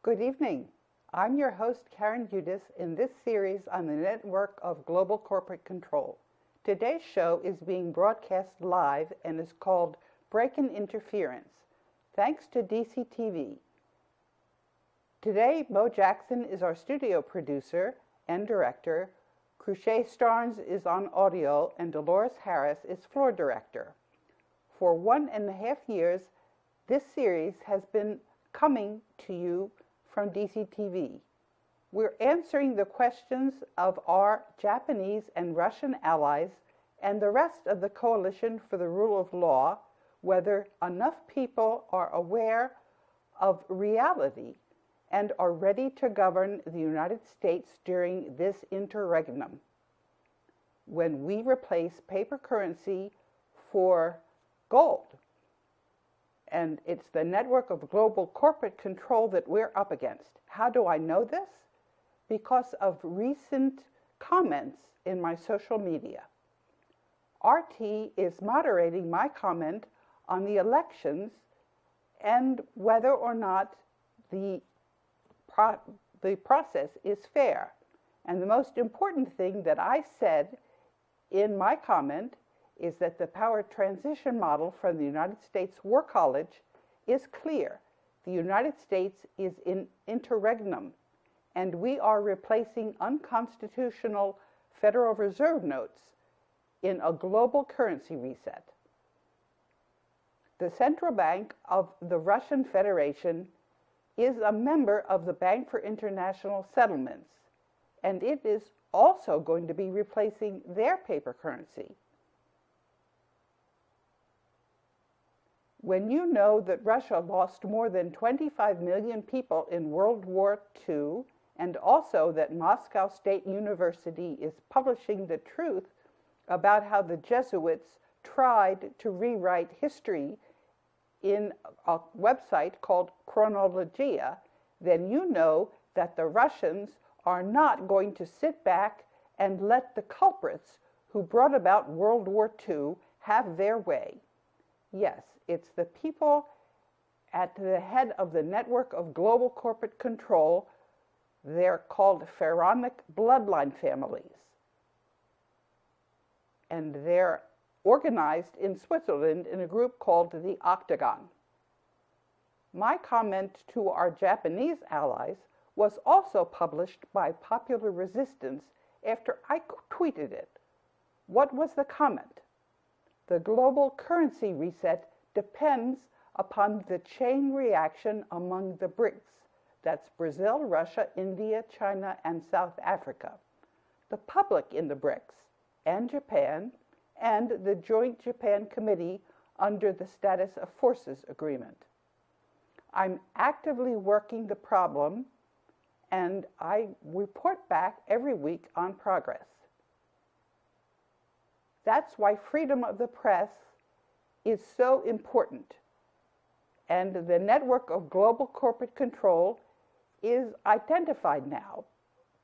Good evening. I'm your host, Karen Udis, in this series on the network of global corporate control. Today's show is being broadcast live and is called Break-in Interference, thanks to DCTV. Today, Mo Jackson is our studio producer and director, Cruchet Starnes is on audio, and Dolores Harris is floor director. For 1.5 years, this series has been coming to you from DCTV. We're answering the questions of our Japanese and Russian allies and the rest of the Coalition for the Rule of Law, whether enough people are aware of reality and are ready to govern the United States during this interregnum, when we replace paper currency for gold. And it's the network of global corporate control that we're up against. How do I know this? Because of recent comments in my social media. RT is moderating my comment on the elections and whether or not the process is fair. And the most important thing that I said in my comment is that the power transition model from the United States War College is clear. The United States is in interregnum, and we are replacing unconstitutional Federal Reserve notes in a global currency reset. The Central Bank of the Russian Federation is a member of the Bank for International Settlements, and it is also going to be replacing their paper currency. When you know that Russia lost more than 25 million people in World War II, and also that Moscow State University is publishing the truth about how the Jesuits tried to rewrite history in a website called Control11, then you know that the Russians are not going to sit back and let the culprits who brought about World War II have their way. Yes, it's the people at the head of the network of global corporate control. They're called pharaonic bloodline families. And they're organized in Switzerland in a group called the Octagon. My comment to our Japanese allies was also published by Popular Resistance after I tweeted it. What was the comment? The global currency reset depends upon the chain reaction among the BRICS. That's Brazil, Russia, India, China, and South Africa. The public in the BRICS and Japan, and the Joint Japan Committee under the Status of Forces Agreement. I'm actively working the problem, and I report back every week on progress. That's why freedom of the press is so important. And the network of global corporate control is identified now.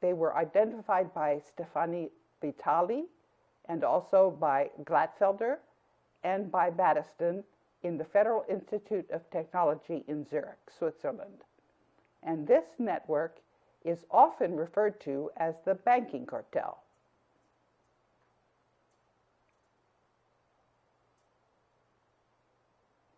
They were identified by Stefani Vitali and also by Glatfelder and by Battiston in the Federal Institute of Technology in Zurich, Switzerland. And this network is often referred to as the banking cartel.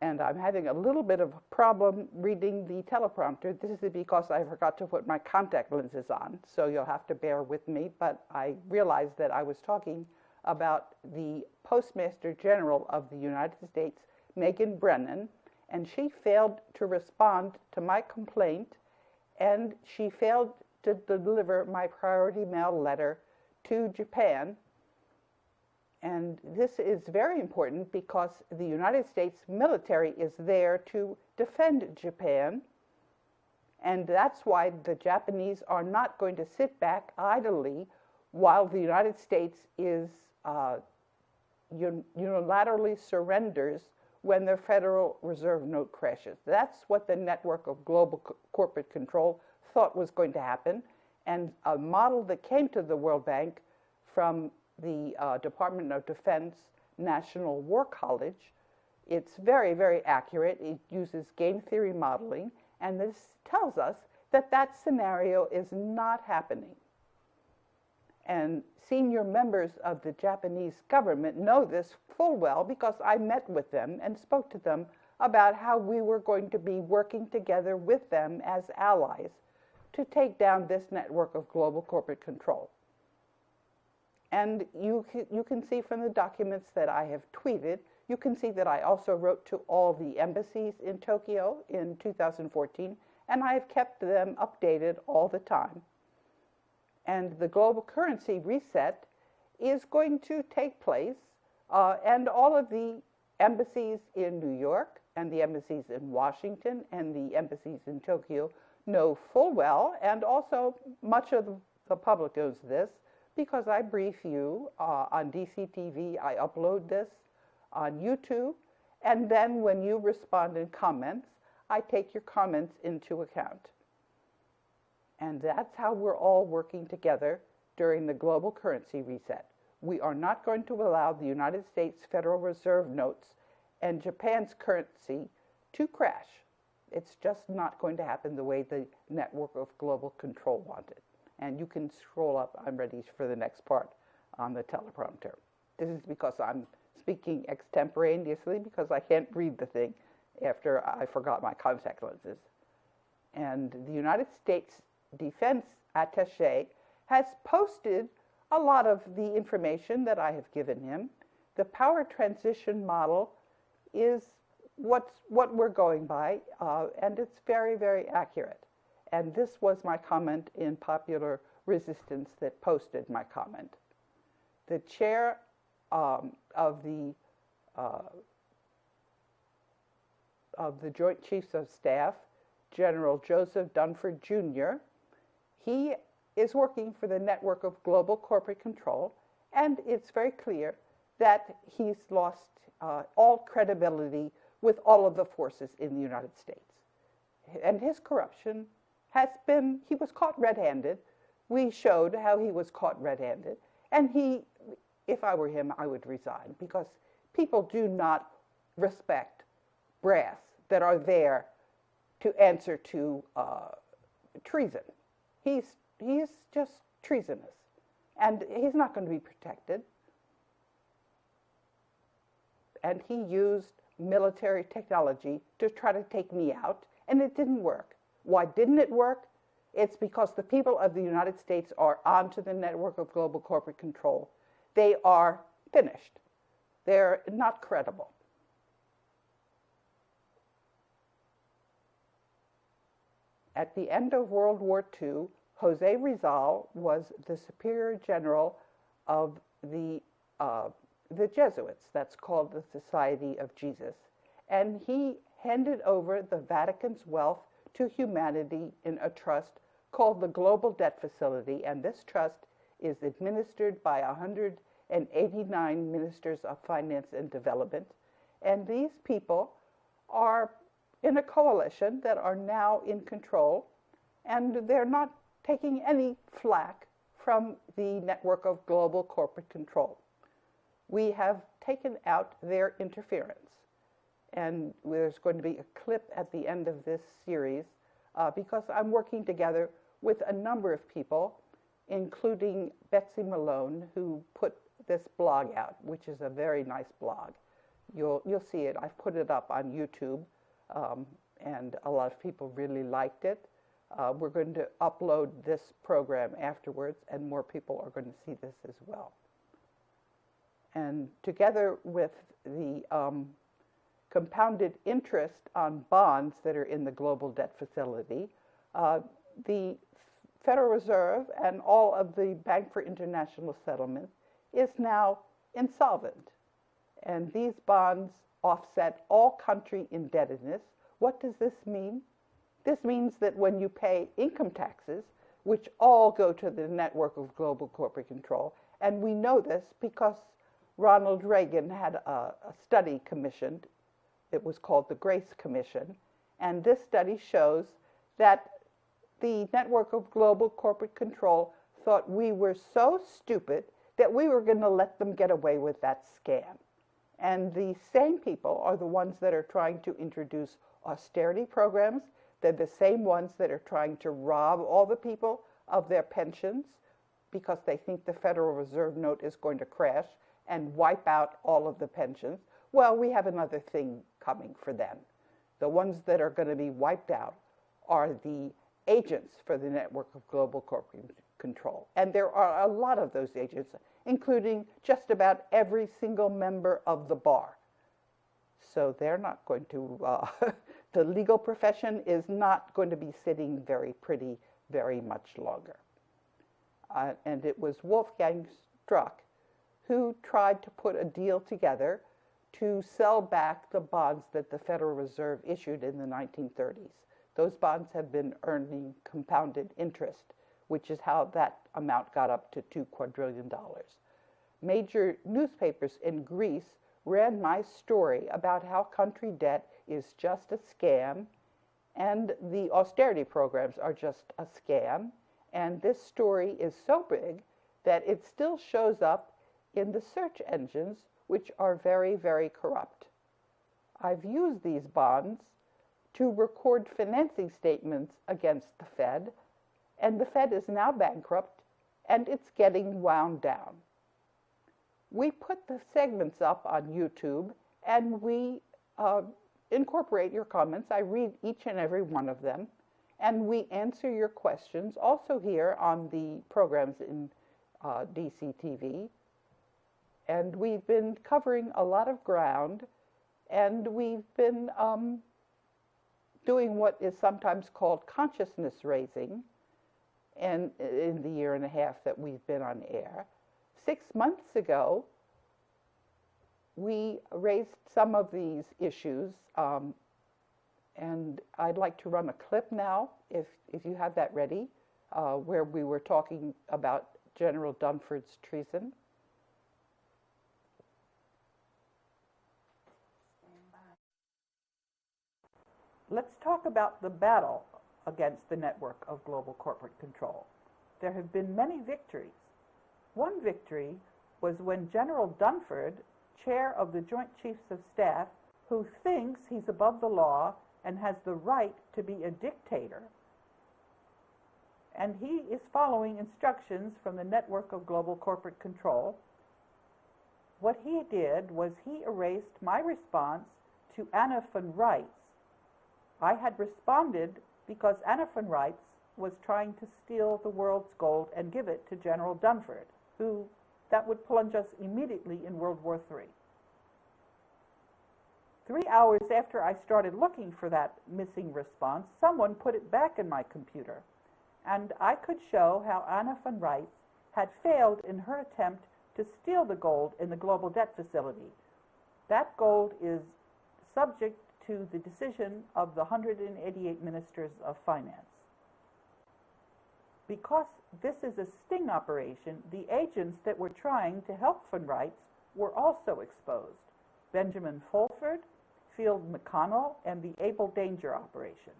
And I'm having a little bit of a problem reading the teleprompter. This is because I forgot to put my contact lenses on, so you'll have to bear with me. But I realized that I was talking about the Postmaster General of the United States, Megan Brennan, and she failed to respond to my complaint, and she failed to deliver my priority mail letter to Japan. And this is very important because the United States military is there to defend Japan. And that's why the Japanese are not going to sit back idly while the United States is unilaterally surrenders when the Federal Reserve note crashes. That's what the network of global corporate control thought was going to happen. And a model that came to the World Bank from the Department of Defense National War College, it's very, very accurate. It uses game theory modeling, and this tells us that that scenario is not happening. And senior members of the Japanese government know this full well because I met with them and spoke to them about how we were going to be working together with them as allies to take down this network of global corporate control. And you can see from the documents that I have tweeted, you can see that I also wrote to all the embassies in Tokyo in 2014, and I have kept them updated all the time. And the global currency reset is going to take place, and all of the embassies in New York and the embassies in Washington and the embassies in Tokyo know full well, and also much of the public knows this, because I brief you on DCTV. I upload this on YouTube, and then when you respond in comments, I take your comments into account. And that's how we're all working together during the global currency reset. We are not going to allow the United States Federal Reserve notes and Japan's currency to crash. It's just not going to happen the way the network of global control wanted. And you can scroll up. I'm ready for the next part on the teleprompter. This is because I'm speaking extemporaneously because I can't read the thing after I forgot my contact lenses. And the United States Defense Attaché has posted a lot of the information that I have given him. The power transition model is what we're going by, and it's very, very accurate. And this was my comment in Popular Resistance that posted my comment. The chair of the Joint Chiefs of Staff, General Joseph Dunford Jr., he is working for the network of global corporate control, and it's very clear that he's lost all credibility with all of the forces in the United States. And his corruption has been, he was caught red-handed. We showed how he was caught red-handed. And he, if I were him, I would resign, because people do not respect brass that are there to answer to treason. He's just treasonous, and he's not going to be protected. And he used military technology to try to take me out, and it didn't work. Why didn't it work? It's because the people of the United States are onto the network of global corporate control. They are finished. They're not credible. At the end of World War II, Jose Rizal was the superior general of the Jesuits. That's called the Society of Jesus. And he handed over the Vatican's wealth to humanity in a trust called the Global Debt Facility. And this trust is administered by 189 ministers of finance and development. And these people are in a coalition that are now in control, and they're not taking any flack from the network of global corporate control. We have taken out their interference, and there's going to be a clip at the end of this series because I'm working together with a number of people, including Betsy Malone, who put this blog out, which is a very nice blog. You'll see it. I've put it up on YouTube, and a lot of people really liked it. We're going to upload this program afterwards, and more people are going to see this as well. And together with the compounded interest on bonds that are in the global debt facility, the Federal Reserve and all of the Bank for International Settlement is now insolvent. And these bonds offset all country indebtedness. What does this mean? This means that when you pay income taxes, which all go to the network of global corporate control, and we know this because Ronald Reagan had a study commissioned. It was called the Grace Commission, and this study shows that the network of global corporate control thought we were so stupid that we were going to let them get away with that scam. And the same people are the ones that are trying to introduce austerity programs. They're the same ones that are trying to rob all the people of their pensions because they think the Federal Reserve note is going to crash and wipe out all of the pensions. Well, we have another thing coming for them. The ones that are going to be wiped out are the agents for the network of global corporate control. And there are a lot of those agents, including just about every single member of the bar. So they're not going to, the legal profession is not going to be sitting very pretty very much longer. And it was Wolfgang Struck who tried to put a deal together to sell back the bonds that the Federal Reserve issued in the 1930s. Those bonds have been earning compounded interest, which is how that amount got up to $2 quadrillion. Major newspapers in Greece ran my story about how country debt is just a scam and the austerity programs are just a scam. And this story is so big that it still shows up in the search engines, which are very, very corrupt. I've used these bonds to record financing statements against the Fed, and the Fed is now bankrupt, and it's getting wound down. We put the segments up on YouTube, and we incorporate your comments. I read each and every one of them, and we answer your questions also here on the programs in DCTV. And we've been covering a lot of ground, and we've been doing what is sometimes called consciousness raising and in the year and a half that we've been on air. 6 months ago, we raised some of these issues, and I'd like to run a clip now, if you have that ready, where we were talking about General Dunford's treason. Let's talk about the battle against the network of global corporate control. There have been many victories. One victory was when General Dunford, chair of the Joint Chiefs of Staff, who thinks he's above the law and has the right to be a dictator, and he is following instructions from the network of global corporate control. What he did was he erased my response to Anna von Reitz. I had responded because Anna von Reitz was trying to steal the world's gold and give it to General Dunford, who that would plunge us immediately in World War III. 3 hours after I started looking for that missing response, someone put it back in my computer, and I could show how Anna von Reitz had failed in her attempt to steal the gold in the global debt facility. That gold is subject to the decision of the 188 ministers of finance. Because this is a sting operation, the agents that were trying to help von Reitz were also exposed. Benjamin Fulford, Field McConnell, and the Able Danger operation.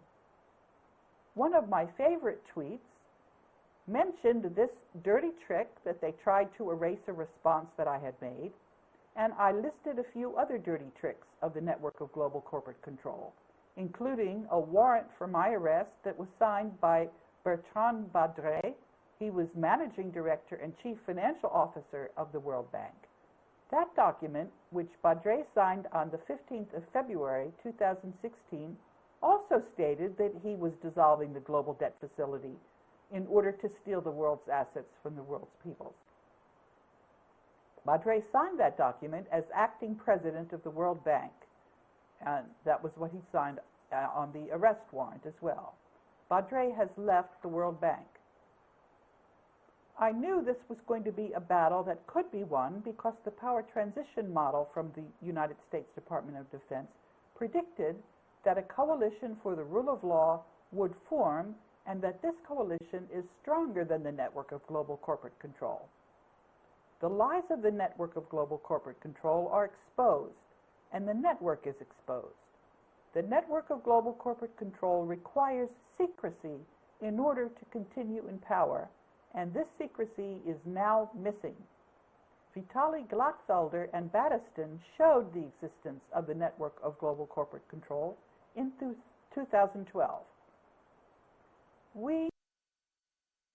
One of my favorite tweets mentioned this dirty trick that they tried to erase a response that I had made, and I listed a few other dirty tricks of the network of global corporate control, including a warrant for my arrest that was signed by Bertrand Badret. He was managing director and chief financial officer of the World Bank. That document, which Badret signed on the 15th of February 2016, also stated that he was dissolving the global debt facility in order to steal the world's assets from the world's peoples. Badret signed that document as acting president of the World Bank, and that was what he signed on the arrest warrant as well. Badret has left the World Bank. I knew this was going to be a battle that could be won because the power transition model from the United States Department of Defense predicted that a coalition for the rule of law would form, and that this coalition is stronger than the network of global corporate control. The lies of the network of global corporate control are exposed, and the network is exposed. The network of global corporate control requires secrecy in order to continue in power, and this secrecy is now missing. Vitaly Glatfelder and Battiston showed the existence of the network of global corporate control in 2012.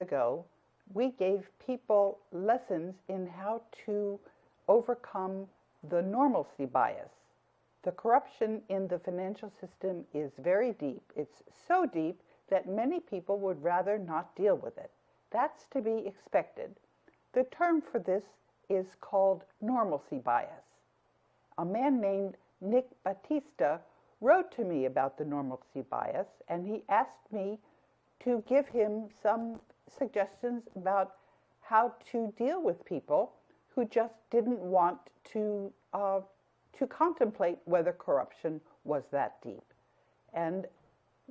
ago, we gave people lessons in how to overcome the normalcy bias. The corruption in the financial system is very deep. It's so deep that many people would rather not deal with it. That's to be expected. The term for this is called normalcy bias. A man named Nick Batista wrote to me about the normalcy bias, and he asked me to give him some suggestions about how to deal with people who just didn't want to contemplate whether corruption was that deep. And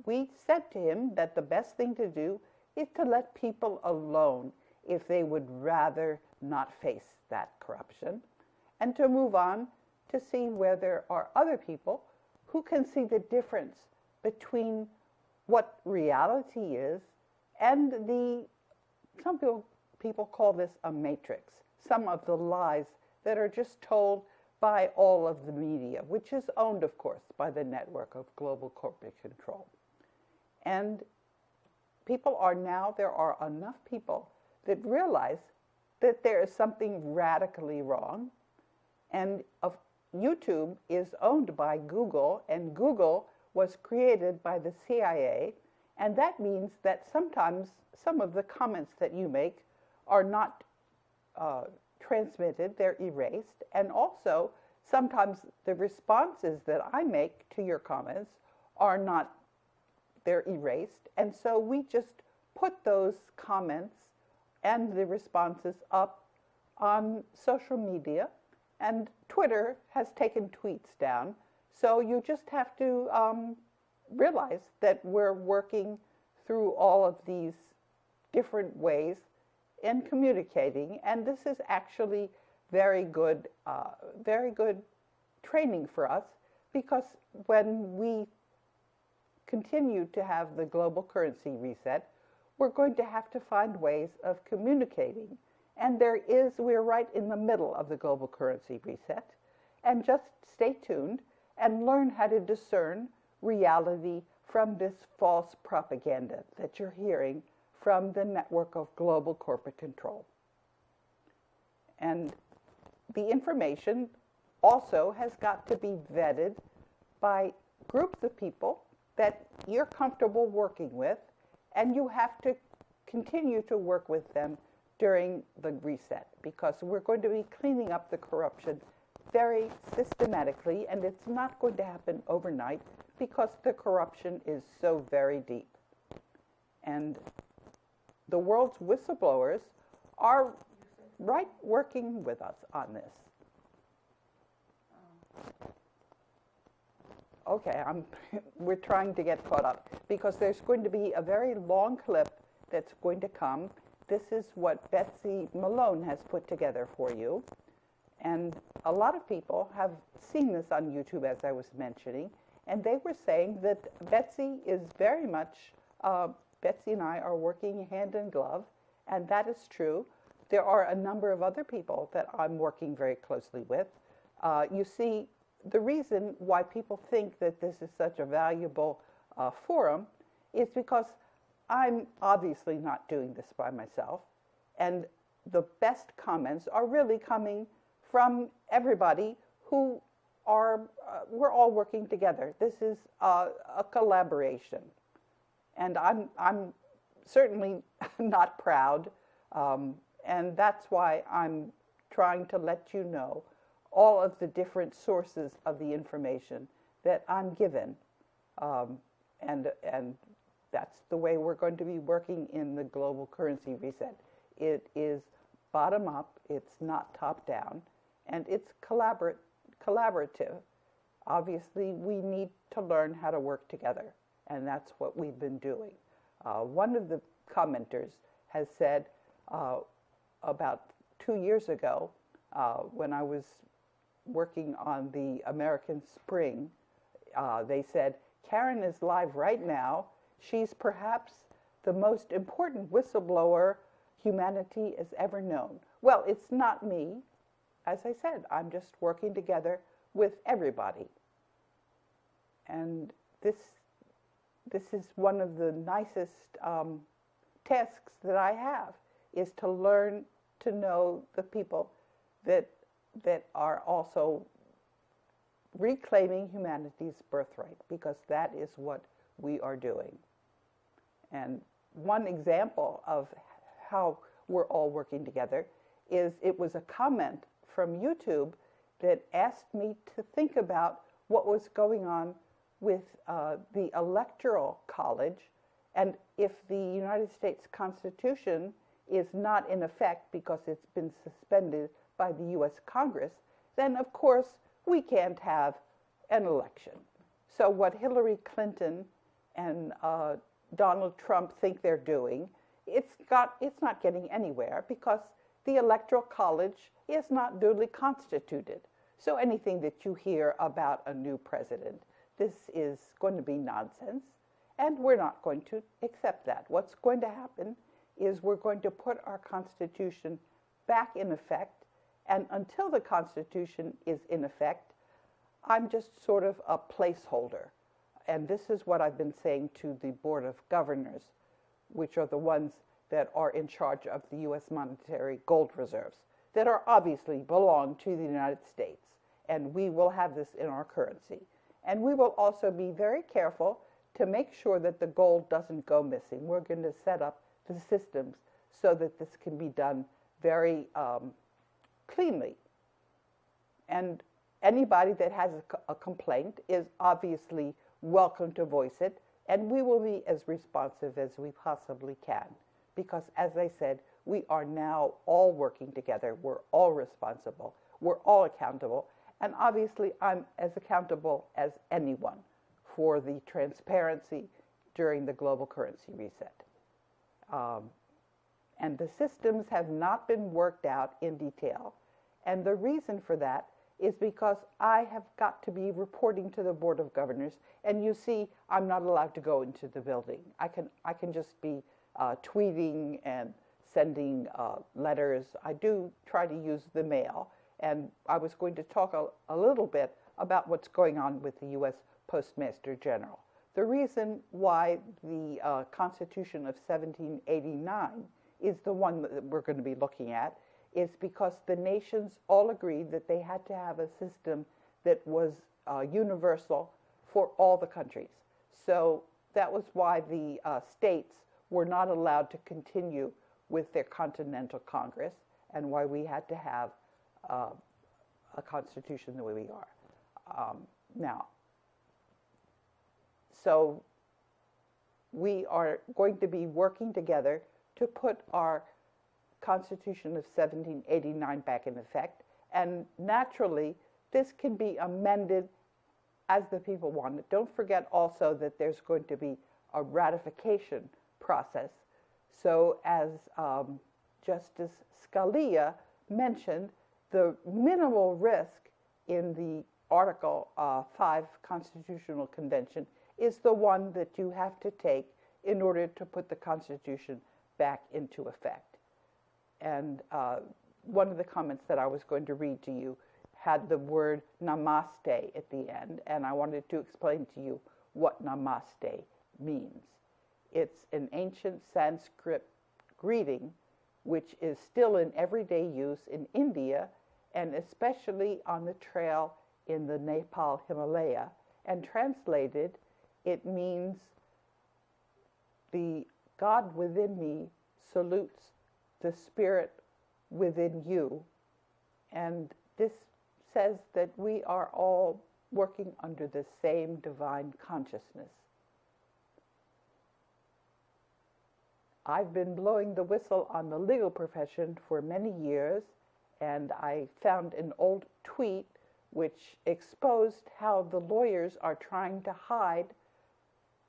we said to him that the best thing to do is to let people alone if they would rather not face that corruption, and to move on to see where there are other people who can see the difference between what reality is and some people call this a matrix, some of the lies that are just told by all of the media, which is owned, of course, by the network of global corporate control. And there are enough people that realize that there is something radically wrong. And YouTube is owned by Google, and Google was created by the CIA. And that means that sometimes some of the comments that you make are not transmitted, they're erased. And also, sometimes the responses that I make to your comments are not, they're erased. And so we just put those comments and the responses up on social media, and Twitter has taken tweets down. So you just have to realize that we're working through all of these different ways in communicating, and this is actually very good training for us, because when we continue to have the global currency reset, we're going to have to find ways of communicating. And we're right in the middle of the global currency reset. And just stay tuned and learn how to discern reality from this false propaganda that you're hearing from the network of global corporate control. And the information also has got to be vetted by groups of people that you're comfortable working with, and you have to continue to work with them during the reset, because we're going to be cleaning up the corruption very systematically, and it's not going to happen overnight because the corruption is so very deep. And the world's whistleblowers are right working with us on this. Okay, we're trying to get caught up because there's going to be a very long clip that's going to come. This is what Betsy Malone has put together for you. And a lot of people have seen this on YouTube, as I was mentioning, and they were saying that Betsy is very much, Betsy and I are working hand in glove, and that is true. There are a number of other people that I'm working very closely with. You see, the reason why people think that this is such a valuable forum is because I'm obviously not doing this by myself, and the best comments are really coming from everybody who are, we're all working together. This is a collaboration. And I'm certainly not proud, and that's why I'm trying to let you know all of the different sources of the information that I'm given. And that's the way we're going to be working in the global currency reset. It is bottom up, it's not top down, and it's collaborative. Obviously, we need to learn how to work together, and that's what we've been doing. One of the commenters has said about 2 years ago, when I was working on the American Spring, they said, Karen is live right now. She's perhaps the most important whistleblower humanity has ever known. Well, it's not me. As I said, I'm just working together with everybody. And this is one of the nicest tasks that I have, is to learn to know the people that are also reclaiming humanity's birthright, because that is what we are doing. And one example of how we're all working together is it was a comment from YouTube that asked me to think about what was going on with the Electoral College, and if the United States Constitution is not in effect because it's been suspended by the U.S. Congress, then of course we can't have an election. So what Hillary Clinton and Donald Trump think they're doing, it's not getting anywhere, because the Electoral College is not duly constituted. So anything that you hear about a new president, this is going to be nonsense, and we're not going to accept that. What's going to happen is we're going to put our Constitution back in effect, and until the Constitution is in effect, I'm just sort of a placeholder. And this is what I've been saying to the Board of Governors, which are the ones that are in charge of the U.S. monetary gold reserves, that are obviously belong to the United States. And we will have this in our currency. And we will also be very careful to make sure that the gold doesn't go missing. We're going to set up the systems so that this can be done very cleanly. And anybody that has a complaint is obviously welcome to voice it, and we will be as responsive as we possibly can. Because, as I said, we are now all working together. We're all responsible. We're all accountable. And obviously, I'm as accountable as anyone for the transparency during the global currency reset. And the systems have not been worked out in detail. And the reason for that is because I have got to be reporting to the Board of Governors. And you see, I'm not allowed to go into the building. I can just be tweeting and sending letters. I do try to use the mail. And I was going to talk a little bit about what's going on with the U.S. Postmaster General. The reason why the Constitution of 1789 is the one that we're going to be looking at is because the nations all agreed that they had to have a system that was universal for all the countries. So that was why the states were not allowed to continue with their Continental Congress, and why we had to have a constitution the way we are. Now, so we are going to be working together to put our Constitution of 1789 back in effect, and naturally this can be amended as the people want it. Don't forget also that there's going to be a ratification process. So as Justice Scalia mentioned, the minimal risk in the Article 5 Constitutional Convention is the one that you have to take in order to put the Constitution back into effect. And one of the comments that I was going to read to you had the word namaste at the end, and I wanted to explain to you what namaste means. It's an ancient Sanskrit greeting which is still in everyday use in India, and especially on the trail in the Nepal Himalaya. And translated, it means, the God within me salutes the spirit within you. And this says that we are all working under the same divine consciousness. I've been blowing the whistle on the legal profession for many years, and I found an old tweet which exposed how the lawyers are trying to hide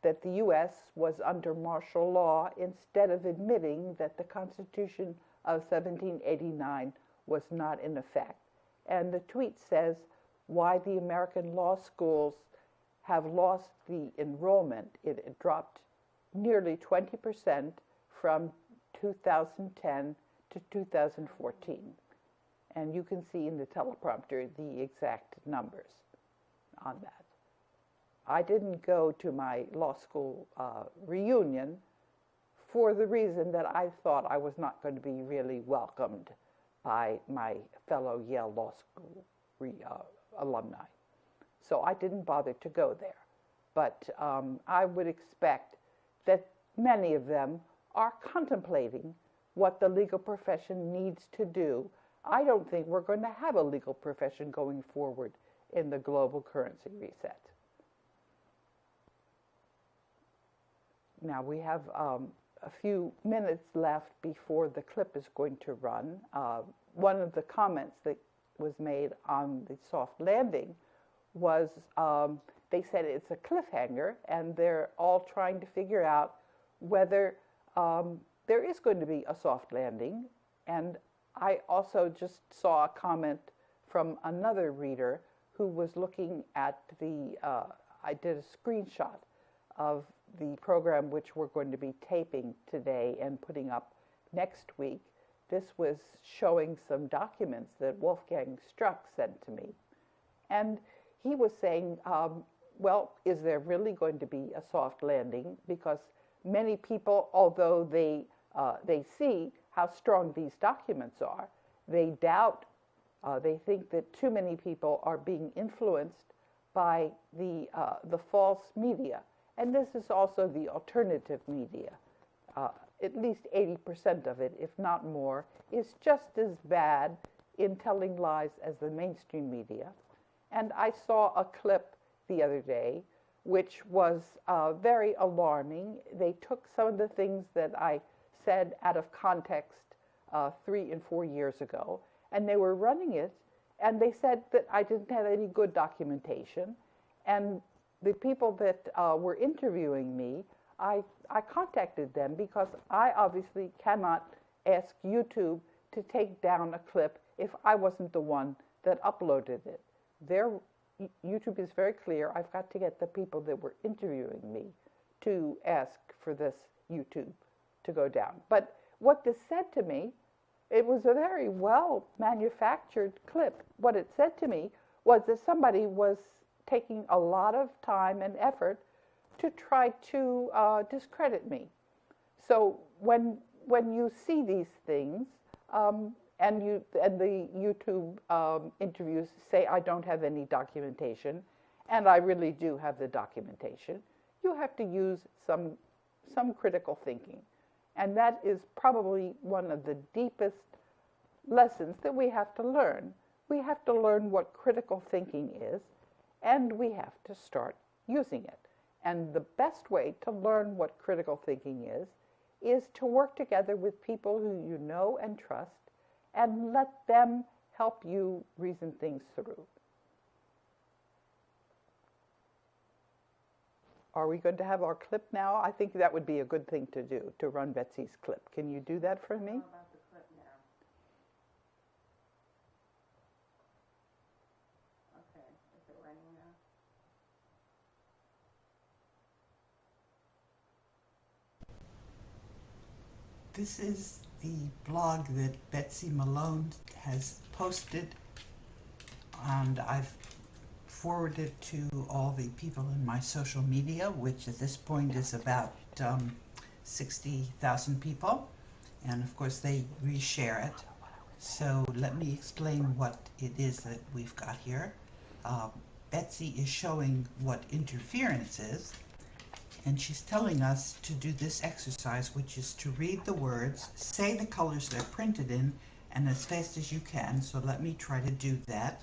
that the U.S. was under martial law instead of admitting that the Constitution of 1789 was not in effect. And the tweet says why the American law schools have lost the enrollment. It dropped nearly 20% from 2010 to 2014. And you can see in the teleprompter the exact numbers on that. I didn't go to my law school reunion for the reason that I thought I was not going to be really welcomed by my fellow Yale Law School alumni. So I didn't bother to go there. But I would expect that many of them are contemplating what the legal profession needs to do. I don't think we're going to have a legal profession going forward in the global currency reset. Now we have a few minutes left before the clip is going to run. One of the comments that was made on the soft landing was they said it's a cliffhanger, and they're all trying to figure out whether there is going to be a soft landing. And I also just saw a comment from another reader who was looking at I did a screenshot of the program which we're going to be taping today and putting up next week. This was showing some documents that Wolfgang Struck sent to me. And he was saying, well, is there really going to be a soft landing? Because many people, although they see how strong these documents are, they doubt, they think that too many people are being influenced by the false media. And this is also the alternative media. At least 80% of it, if not more, is just as bad in telling lies as the mainstream media. And I saw a clip the other day which was very alarming. They took some of the things that I said out of context 3 and 4 years ago, and they were running it, and they said that I didn't have any good documentation. And the people that were interviewing me, I contacted them because I obviously cannot ask YouTube to take down a clip if I wasn't the one that uploaded it. YouTube is very clear. I've got to get the people that were interviewing me to ask for this YouTube to go down. But what this said to me, it was a very well manufactured clip. What it said to me was that somebody was taking a lot of time and effort to try to discredit me. So when you see these things, and the YouTube interviews say I don't have any documentation, and I really do have the documentation, you have to use some critical thinking. And that is probably one of the deepest lessons that we have to learn. We have to learn what critical thinking is, and we have to start using it. And the best way to learn what critical thinking is to work together with people who you know and trust, and let them help you reason things through. Are we going to have our clip now? I think that would be a good thing to do, to run Betsy's clip. Can you do that for me? How about the clip now? Okay, is it running now? This is the blog that Betsy Malone has posted, and I've forwarded to all the people in my social media, which at this point is about 60,000 people, and of course they reshare it. So let me explain what it is that we've got here. Betsy is showing what interference is, and she's telling us to do this exercise, which is to read the words, say the colors they're printed in, and as fast as you can. So let me try to do that.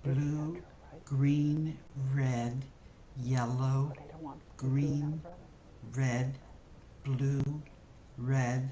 Blue, green, red, yellow, green, red, blue, red,